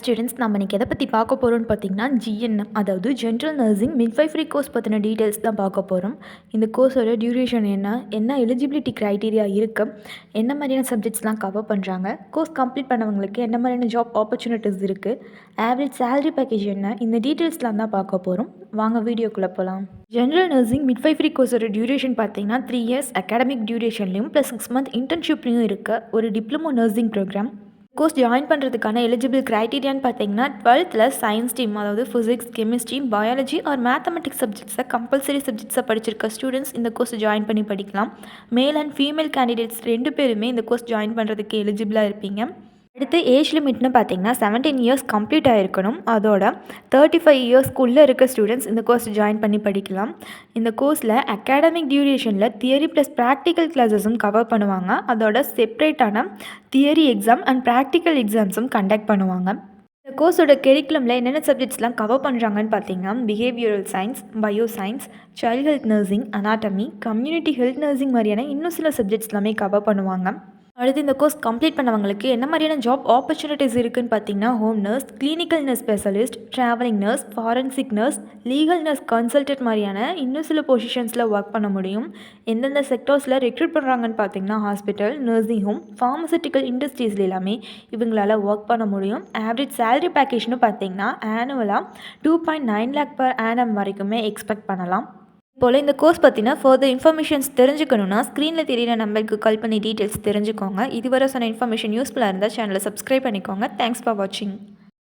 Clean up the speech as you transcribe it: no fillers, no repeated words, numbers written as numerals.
Students நம்ம இன்றைக்கி எதை பற்றி பார்க்க போகிறோம்னு பார்த்தீங்கன்னா ஜிஎன்எம், அதாவது ஜென்ரல் நர்சிங் மிட்வைஃபரி கோர்ஸ் பற்றின டீட்டெயில்ஸ் தான் பார்க்க போகிறோம். இந்த கோர்ஸோட டியூரேஷன் என்ன எலிஜிபிலிட்டி க்ரைட்டீரியா இருக்குது, என்ன மாதிரியான சப்ஜெக்ட்ஸ்லாம் கவர் பண்ணுறாங்க, கோர்ஸ் கம்ப்ளீட் பண்ணவங்களுக்கு என்ன மாதிரியான ஜாப் ஆப்பர்ச்சுனிட்டிஸ் இருக்குது, ஆவரேஜ் சேலரி பேக்கேஜ் என்ன, இந்த டீட்டெயில்ஸ்லாம் தான் பார்க்க போகிறோம். வாங்க வீடியோக்குள்ளே போகலாம். ஜென்ரல் நர்சிங் மிட்வைஃபரி கோர்ஸோட டியூரேஷன் பார்த்தீங்கன்னா 3 இயர்ஸ் அகாடமிக் டியூரேஷன்லையும் ப்ளஸ் 6 மந்த் இன்டர்ன்ஷிப்லையும் இருக்க ஒரு diploma nursing program. Course join பண்ணுறதுக்கான எலிஜிபிள் க்ரைட்டீரியான்னு பார்த்தீங்கன்னா 12th சயின்ஸ் ஸ்ட்ரீம், அதாவது physics, chemistry, biology or mathematics சப்ஜெக்ட்ஸை கம்பல்சரி சப்ஜெக்ட்ஸை படிச்சிருக்க ஸ்டூடெண்ட்ஸ் இந்த கோர்ஸ் ஜாயின் பண்ணி படிக்கலாம். மேல் அண்ட் ஃபீமேல் கேண்டிடேட்ஸ் 2 பேருமே இந்த கோர்ஸ் ஜாயின் பண்ணுறதுக்கு எலிஜிபிளாக இருப்பீங்க. அடுத்து ஏஜ் லிமிட்னு பார்த்தீங்கன்னா 17 இயர்ஸ் கம்ப்ளீட் ஆகிருக்கணும். அதோட 35 இயர்ஸ்க்குள்ளே இருக்க ஸ்டூடெண்ட்ஸ் இந்த கோர்ஸ் ஜாயின் பண்ணி படிக்கலாம். இந்த கோர்ஸில் அகாடமிக் டியூரேஷனில் தியரி ப்ளஸ் ப்ராக்டிக்கல் கிளாஸஸும் கவர் பண்ணுவாங்க. அதோட செப்ரேட்டான தியரி எக்ஸாம் அண்ட் ப்ராக்டிக்கல் எக்ஸாம்ஸும் கண்டக்ட் பண்ணுவாங்க. இந்த கோர்ஸோட கெரிக்குலமில் என்னென்ன சப்ஜெக்ட்ஸ்லாம் கவர் பண்ணுறாங்கன்னு பார்த்தீங்கன்னா behavioural science, bio science, child health nursing, anatomy, community health nursing மாதிரியான இன்னும் சில சப்ஜெக்ட்ஸ் எல்லாமே கவர் பண்ணுவாங்க. அடுத்து இந்த கோர்ஸ் கம்ப்ளீட் பண்ணவங்களுக்கு என்ன மாதிரியான ஜாப் ஆப்பர்ச்சுனிட்டிஸ் இருக்குதுன்னு பார்த்தீங்கன்னா home nurse, clinical nurse specialist, travelling nurse, forensic nurse, legal nurse consultant மாதிரியான இன்னும் சில பொசிஷன்ஸில் ஒர்க் பண்ண முடியும். எந்தெந்த செக்டர்ஸில் ரெக்ரூட் பண்ணுறாங்கன்னு பார்த்தீங்கன்னா ஹாஸ்பிட்டல், நர்சிங் ஹோம், ஃபார்மசூட்டிக்கல் இண்டஸ்ட்ரீஸில் எல்லாமே இவங்களால் ஒர்க் பண்ண முடியும். ஆவரேஜ் சேலரி பேக்கேஜ்னு பார்த்தீங்கன்னா ஆனுவலாக 2.9 lakh per annum வரைக்குமே எக்ஸ்பெக்ட் பண்ணலாம். போல் இந்த கோர்ஸ் பற்றின ஃபர்தர் இன்ஃபர்மேஷன்ஸ் தெரிஞ்சுக்கணுன்னா ஸ்க்ரீனில் தெரியிற நம்பருக்கு கால் பண்ணி டீட்டெயில்ஸ் தெரிஞ்சுக்கோங்க. இதுவரை சொன்ன இன்ஃபர்மேஷன் யூஸ்ஃபுல்லாக இருந்தால் சேனலை சப்ஸ்கிரைப் பண்ணிக்கோங்க. தேங்க்ஸ் ஃபார் வாட்சிங்.